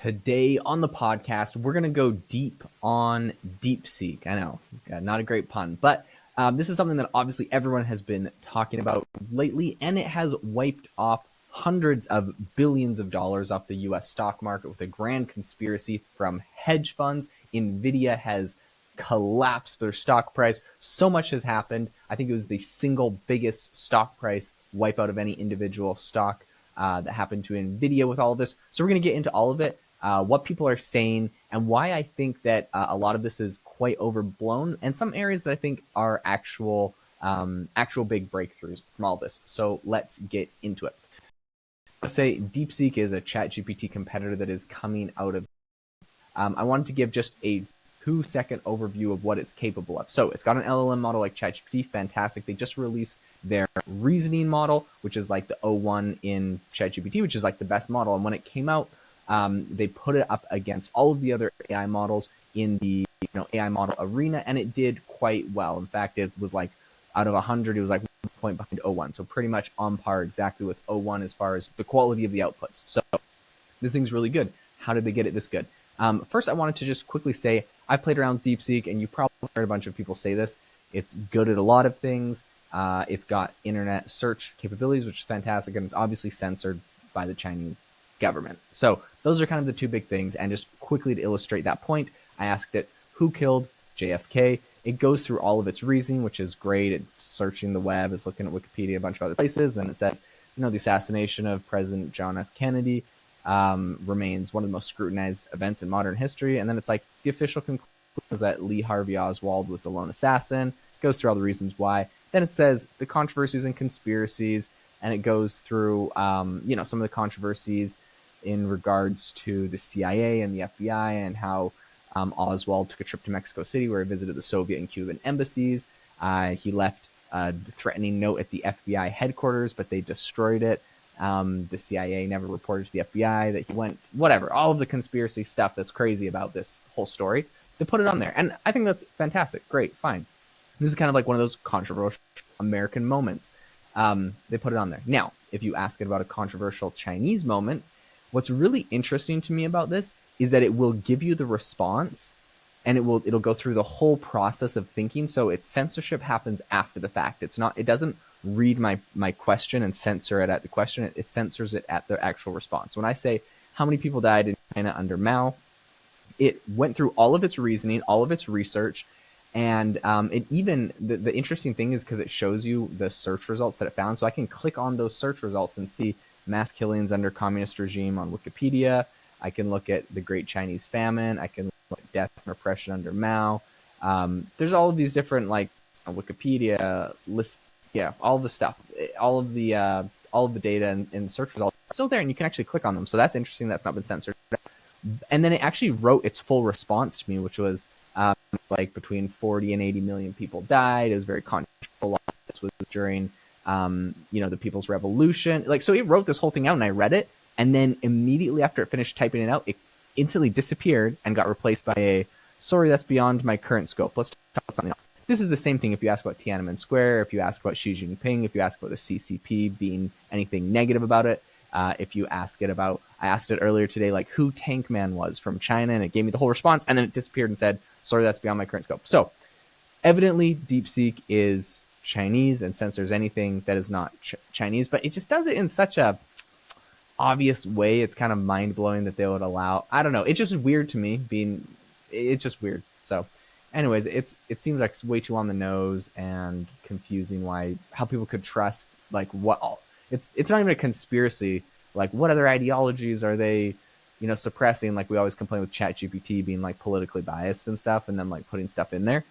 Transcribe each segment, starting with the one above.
Today on the podcast, we're going to go deep on DeepSeek. I know, not a great pun, but this is something that obviously everyone has been talking about lately, and it has wiped off hundreds of billions of dollars off the US stock market with a grand conspiracy from hedge funds. Nvidia has collapsed their stock price. So much has happened. I think it was the single biggest stock price wipeout of any individual stock that happened to Nvidia with all of this. So we're going to get into all of it, what people are saying, and why I think that a lot of this is quite overblown, and some areas that I think are actual big breakthroughs from all this. So let's get into it. Let's say DeepSeek is a ChatGPT competitor that is coming out of. I wanted to give just a 2-second overview of what it's capable of. So it's got an LLM model like ChatGPT, fantastic. They just released their reasoning model, which is like the O1 in ChatGPT, which is like the best model. And when it came out, they put it up against all of the other AI models in the AI model arena, and it did quite well. In fact, it was like out of 100, it was like 1 point behind O1. So pretty much on par exactly with O1 as far as the quality of the outputs. So this thing's really good. How did they get it this good? First, I wanted to just quickly say, I played around with DeepSeek, and you probably heard a bunch of people say this. It's good at a lot of things. It's got internet search capabilities, which is fantastic, and it's obviously censored by the Chinese government. So those are kind of the two big things. And just quickly to illustrate that point, I asked it, who killed JFK? It goes through all of its reasoning, which is great. It's searching the web, it's looking at Wikipedia, a bunch of other places. Then it says, the assassination of President John F. Kennedy remains one of the most scrutinized events in modern history. And then it's like the official conclusion is that Lee Harvey Oswald was the lone assassin. It goes through all the reasons why. Then it says the controversies and conspiracies, and it goes through some of the controversies in regards to the CIA and the FBI, and how Oswald took a trip to Mexico City where he visited the Soviet and Cuban embassies. He left a threatening note at the FBI headquarters, but they destroyed it. The CIA never reported to the FBI that he went, whatever, all of the conspiracy stuff that's crazy about this whole story. They put it on there. And I think that's fantastic. Great, fine. This is kind of like one of those controversial American moments. They put it on there. Now, if you ask it about a controversial Chinese moment, what's really interesting to me about this is that it will give you the response, and it'll go through the whole process of thinking. So its censorship happens after the fact. It doesn't read my question and censor it at the question. It censors it at the actual response. When I say how many people died in China under Mao, it went through all of its reasoning, all of its research, and it even, the interesting thing is because it shows you the search results that it found. So I can click on those search results and see mass killings under communist regime on Wikipedia. I can look at the Great Chinese Famine. I can look at death and repression under Mao. There's all of these different, like, Wikipedia list, all the stuff, all of the data and search results are still there, and you can actually click on them. So that's interesting. That's not been censored. And then it actually wrote its full response to me, which was like between 40 and 80 million people died. It was very controversial. This was during the People's Revolution. Like, so it wrote this whole thing out, and I read it, and then immediately after it finished typing it out, it instantly disappeared and got replaced by a, sorry, that's beyond my current scope. Let's talk about something else. This is the same thing if you ask about Tiananmen Square, if you ask about Xi Jinping, if you ask about the CCP being anything negative about it. If you ask it about, I asked it earlier today, like, who Tank Man was from China, and it gave me the whole response, and then it disappeared and said, sorry, that's beyond my current scope. So evidently DeepSeek is Chinese and censors anything that is not Chinese, but it just does it in such a obvious way. It's kind of mind-blowing that they would allow, I don't know, it's just weird to me, it's just weird. So anyways, it seems like it's way too on the nose and confusing how people could trust, like, what all, it's not even a conspiracy. Like, what other ideologies are they, suppressing? Like, we always complain with ChatGPT being like politically biased and stuff, and then like putting stuff in there.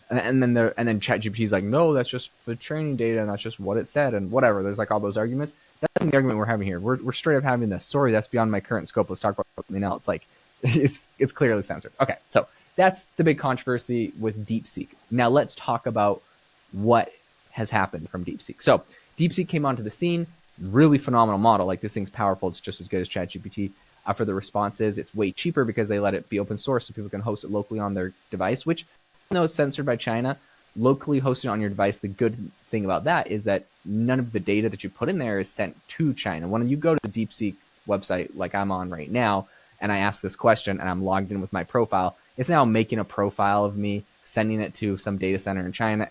And then ChatGPT is like, no, that's just the training data, and that's just what it said, and whatever. There's like all those arguments. That's the argument we're having here. We're straight up having this. Sorry, that's beyond my current scope. Let's talk about something else. Like, it's clearly censored. Okay, so that's the big controversy with DeepSeek. Now let's talk about what has happened from DeepSeek. So DeepSeek came onto the scene. Really phenomenal model. Like, this thing's powerful. It's just as good as ChatGPT. For the responses, it's way cheaper because they let it be open source, so people can host it locally on their device, which, even though it's censored by China, locally hosted on your device, the good thing about that is that none of the data that you put in there is sent to China. When you go to the DeepSeek website like I'm on right now, and I ask this question and I'm logged in with my profile, it's now making a profile of me, sending it to some data center in China.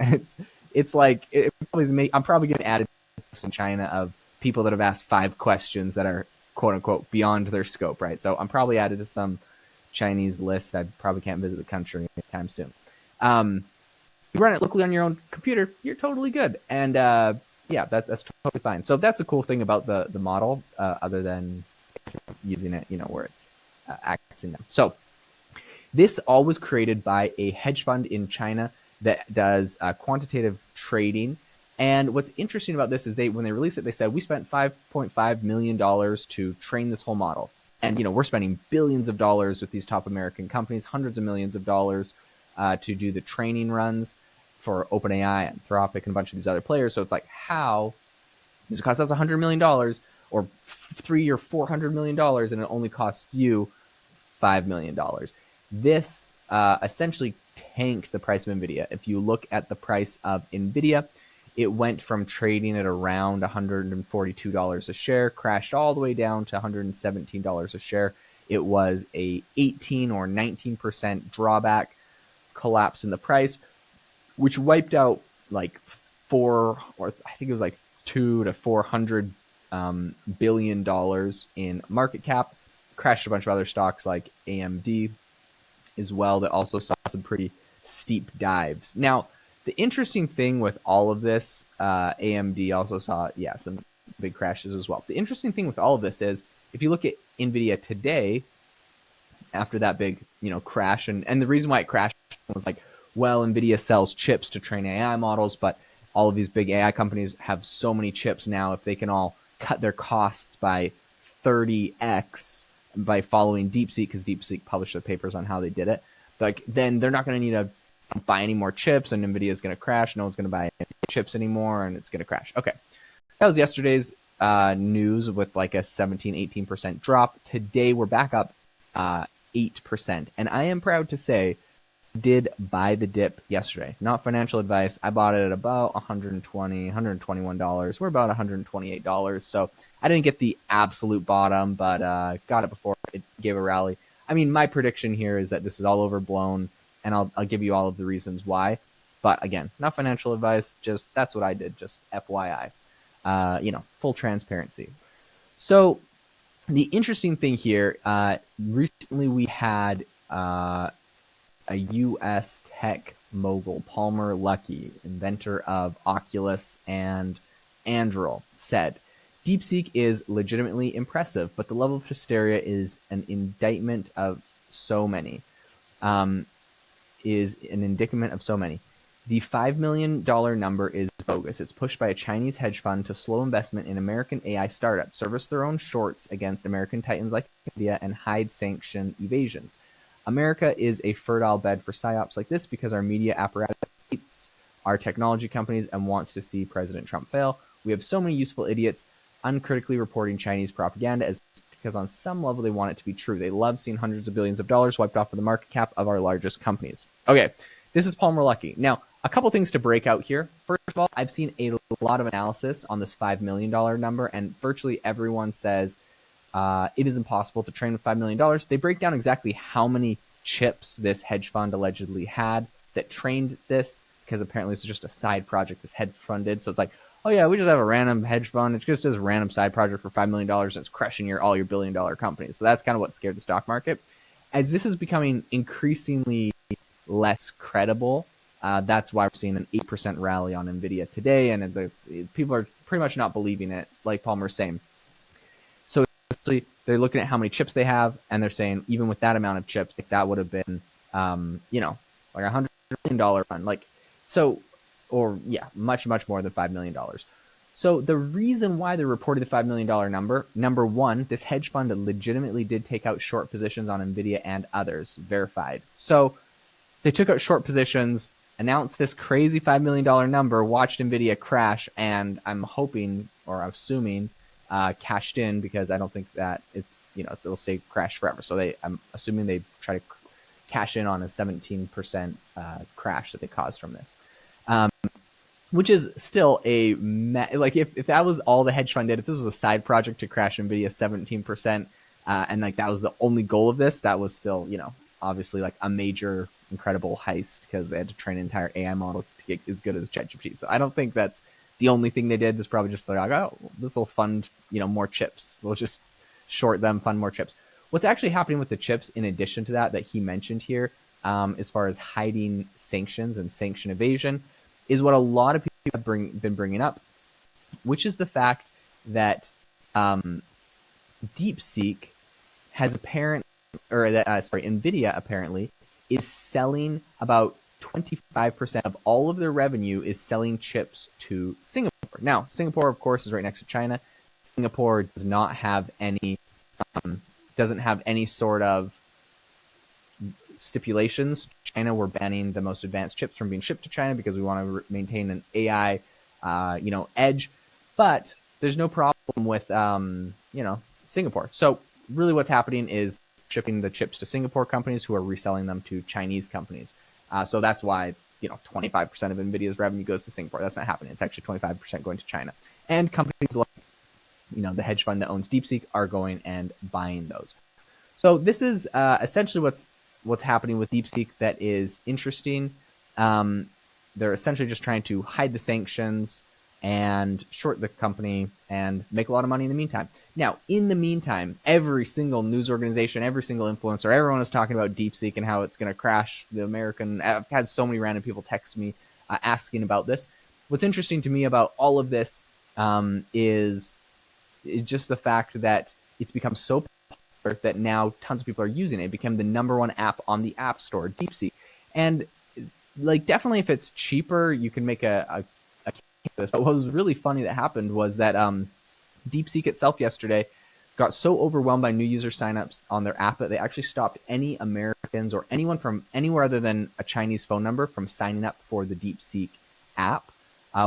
It's like I'm probably getting added in China of people that have asked 5 questions that are quote unquote beyond their scope, right? So I'm probably added to some Chinese list. I probably can't visit the country anytime soon. You run it locally on your own computer, you're totally good. And yeah, that's totally fine. So that's the cool thing about the model, other than using it, where it's accessing them. So this all was created by a hedge fund in China that does quantitative trading. And what's interesting about this is when they released it, they said, we spent $5.5 million to train this whole model. And, we're spending billions of dollars with these top American companies, hundreds of millions of dollars to do the training runs for OpenAI, Anthropic, and a bunch of these other players. So it's like, how does it cost us $100 million or $300 or $400 million and it only costs you $5 million? This essentially tanked the price of Nvidia. If you look at the price of Nvidia, it went from trading at around $142 a share, crashed all the way down to $117 a share. It was a 18 or 19% drawback collapse in the price, which wiped out like I think it was like $200 to $400 billion in market cap. Crashed a bunch of other stocks like AMD as well that also saw some pretty steep dives. Now, the interesting thing with all of this, AMD also saw, some big crashes as well. The interesting thing with all of this is, if you look at Nvidia today, after that big, crash, and the reason why it crashed was like, well, Nvidia sells chips to train AI models, but all of these big AI companies have so many chips now, if they can all cut their costs by 30x by following DeepSeek, because DeepSeek published the papers on how they did it, like, then they're not going to need to buy any more chips, and Nvidia is going to crash. No one's going to buy chips anymore, and it's going to crash. Okay, that was yesterday's news with like a 17-18% drop. Today we're back up 8%, and I am proud to say, did buy the dip yesterday. Not financial advice. I bought it at about $120, $121. We're about $128. So I didn't get the absolute bottom, but got it before it gave a rally. I mean, my prediction here is that this is all overblown, and I'll give you all of the reasons why. But again, not financial advice. Just that's what I did. Just FYI. Full transparency. So the interesting thing here, recently we had a U.S. tech mogul, Palmer Luckey, inventor of Oculus and Anduril, said, DeepSeek is legitimately impressive, but the level of hysteria is an indictment of so many. The $5 million number is bogus. It's pushed by a Chinese hedge fund to slow investment in American AI startups, service their own shorts against American titans like Nvidia, and hide sanction evasions. America is a fertile bed for psyops like this because our media apparatus hates our technology companies and wants to see President Trump fail. We have so many useful idiots uncritically reporting Chinese propaganda because on some level they want it to be true. They love seeing hundreds of billions of dollars wiped off of the market cap of our largest companies. Okay, this is Palmer Luckey. Now, a couple things to break out here. First of all, I've seen a lot of analysis on this $5 million number, and virtually everyone says it is impossible to train with $5 million. They break down exactly how many chips this hedge fund allegedly had that trained this, because apparently it's just a side project this hedge fund did. So it's like, oh yeah, we just have a random hedge fund. It's just a random side project for $5 million and it's crushing all your billion-dollar companies. So that's kind of what scared the stock market. As this is becoming increasingly less credible, that's why we're seeing an 8% rally on Nvidia today, and people are pretty much not believing it, like Palmer's saying. So they're looking at how many chips they have, and they're saying even with that amount of chips, like that would have been, like $100 million fund, much more than $5 million. So the reason why they reported the $5 million number one, this hedge fund legitimately did take out short positions on Nvidia and others, verified. So they took out short positions, announced this crazy $5 million number, watched Nvidia crash, and I'm hoping or assuming cashed in, because I don't think that it'll stay crashed forever. So I'm assuming they try to cash in on a 17% crash that they caused from this. which is still like if that was all the hedge fund did, if this was a side project to crash Nvidia 17%, and like that was the only goal of this, that was still, obviously like a major incredible heist, because they had to train an entire AI model to get as good as ChatGPT. So I don't think that's the only thing they did. This probably just like, oh, this will fund more chips. We'll just short them, fund more chips. What's actually happening with the chips, in addition to that he mentioned here, as far as hiding sanctions and sanction evasion, is what a lot of people have been bringing up, which is the fact that DeepSeek has Nvidia apparently is selling about 25% of all of their revenue is selling chips to Singapore. Now, Singapore, of course, is right next to China. Singapore does not have any, doesn't have any sort of stipulations. China, we're banning the most advanced chips from being shipped to China because we want to maintain an AI, edge. But there's no problem with, Singapore. So really what's happening is shipping the chips to Singapore companies who are reselling them to Chinese companies. So that's why, 25% of Nvidia's revenue goes to Singapore. That's not happening. It's actually 25% going to China. And companies like, the hedge fund that owns DeepSeek are going and buying those. So this is essentially what's happening with DeepSeek that is interesting. They're essentially just trying to hide the sanctions and short the company and make a lot of money in the meantime. Now, in the meantime, every single news organization, every single influencer, everyone is talking about DeepSeek and how it's going to crash the American. I've had so many random people text me asking about this. What's interesting to me about all of this is just the fact that it's become so popular that now tons of people are using it. It became the #1 app on the App Store, DeepSeek. And like, definitely if it's cheaper, you can make a this. But what was really funny that happened was that DeepSeek itself yesterday got so overwhelmed by new user signups on their app that they actually stopped any Americans or anyone from anywhere other than a Chinese phone number from signing up for the DeepSeek app,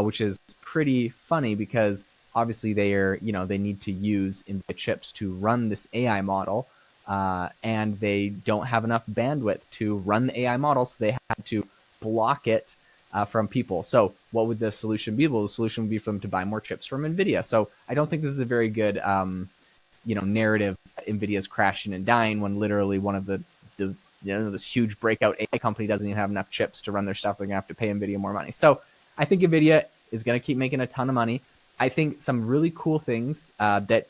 which is pretty funny because obviously they need to use Nvidia chips to run this AI model, and they don't have enough bandwidth to run the AI model, so they had to block it from people. So what would the solution be? Well, the solution would be for them to buy more chips from Nvidia. So I don't think this is a very good narrative. Nvidia is crashing and dying when literally one of the this huge breakout AI company doesn't even have enough chips to run their stuff. They're gonna have to pay Nvidia more money. So I think Nvidia is gonna keep making a ton of money. I think some really cool things that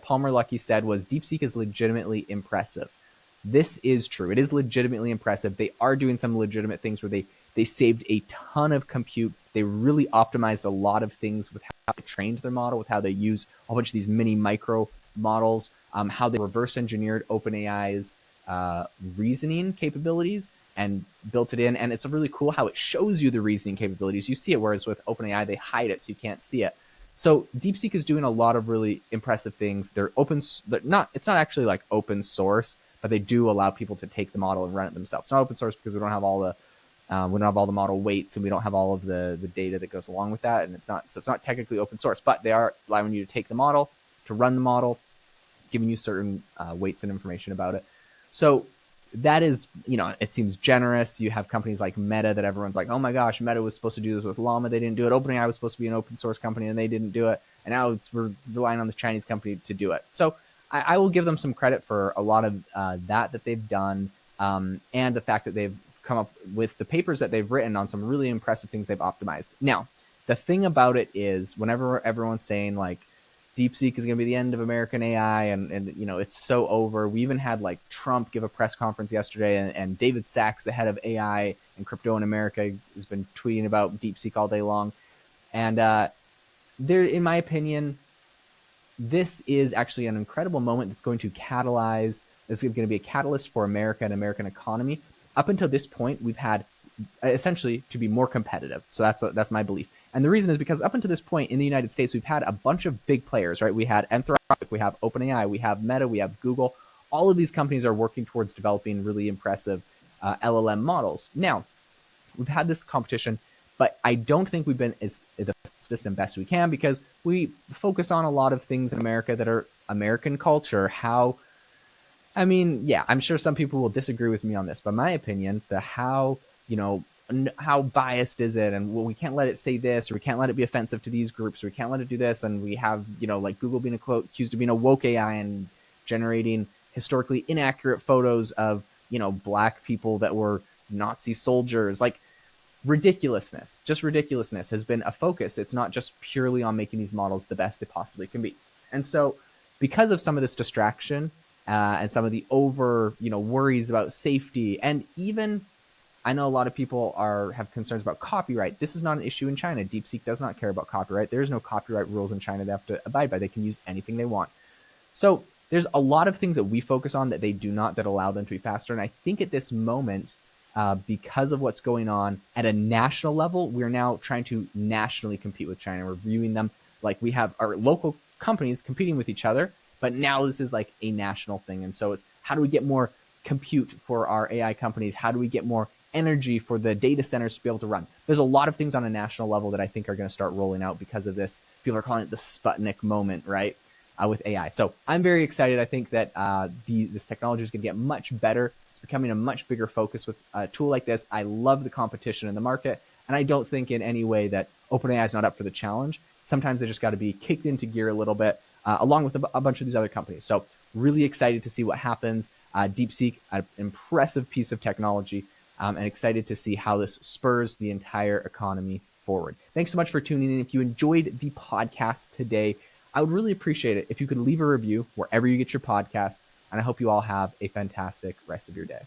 Palmer Luckey said was DeepSeek is legitimately impressive. This is true. It is legitimately impressive. They are doing some legitimate things where they saved a ton of compute. They really optimized a lot of things with how they trained their model, with how they use a whole bunch of these mini micro models, how they reverse engineered OpenAI's reasoning capabilities and built it in. And it's really cool how it shows you the reasoning capabilities. You see it, whereas with OpenAI, they hide it so you can't see it. So DeepSeek is doing a lot of really impressive things. It's not actually like open source, but they do allow people to take the model and run it themselves. It's not open source because we don't have all the model weights and we don't have all of the data that goes along with that, and it's not technically open source, but they are allowing you to take the model, to run the model, giving you certain weights and information about it. So that is, it seems generous. You have companies like Meta that everyone's like, oh my gosh, Meta was supposed to do this with Llama, they didn't do it. OpenAI was supposed to be an open source company and they didn't do it, and now we're relying on this Chinese company to do it. So I will give them some credit for a lot of that they've done, and the fact that they've come up with the papers that they've written on some really impressive things they've optimized. Now, the thing about it is, whenever everyone's saying like DeepSeek is going to be the end of American AI and it's so over. We even had like Trump give a press conference yesterday, and David Sachs, the head of AI and crypto in America, has been tweeting about DeepSeek all day long. And there, in my opinion, this is actually an incredible moment that's going to catalyze, it's going to be a catalyst for America and American economy. Up until this point, we've had essentially to be more competitive. So that's my belief. And the reason is because up until this point in the United States, we've had a bunch of big players, right? We had Anthropic, we have OpenAI, we have Meta, we have Google. All of these companies are working towards developing really impressive LLM models. Now, we've had this competition, but I don't think we've been as the fastest and best we can because we focus on a lot of things in America that are American culture. I'm sure some people will disagree with me on this, but my opinion, how how biased is it, and well, we can't let it say this, or we can't let it be offensive to these groups, or we can't let it do this, and we have like Google being accused of being a woke AI and generating historically inaccurate photos of black people that were Nazi soldiers. Like, ridiculousness, just ridiculousness has been a focus. It's not just purely on making these models the best they possibly can be. And so, because of some of this distraction and some of the over, worries about safety, and even I know a lot of people have concerns about copyright. This is not an issue in China. DeepSeek does not care about copyright. There is no copyright rules in China they have to abide by. They can use anything they want. So there's a lot of things that we focus on that they do not, that allow them to be faster. And I think at this moment, because of what's going on at a national level, we're now trying to nationally compete with China. We're viewing them like we have our local companies competing with each other, but now this is like a national thing. And so it's, how do we get more compute for our AI companies? How do we get more energy for the data centers to be able to run? There's a lot of things on a national level that I think are going to start rolling out because of this. People are calling it the Sputnik moment, right? With AI. So I'm very excited. I think that this technology is going to get much better. It's becoming a much bigger focus with a tool like this. I love the competition in the market, and I don't think in any way that OpenAI is not up for the challenge. Sometimes they just got to be kicked into gear a little bit, along with a bunch of these other companies. So really excited to see what happens. DeepSeek, an impressive piece of technology, and excited to see how this spurs the entire economy forward. Thanks so much for tuning in. If you enjoyed the podcast today, I would really appreciate it if you could leave a review wherever you get your podcast, and I hope you all have a fantastic rest of your day.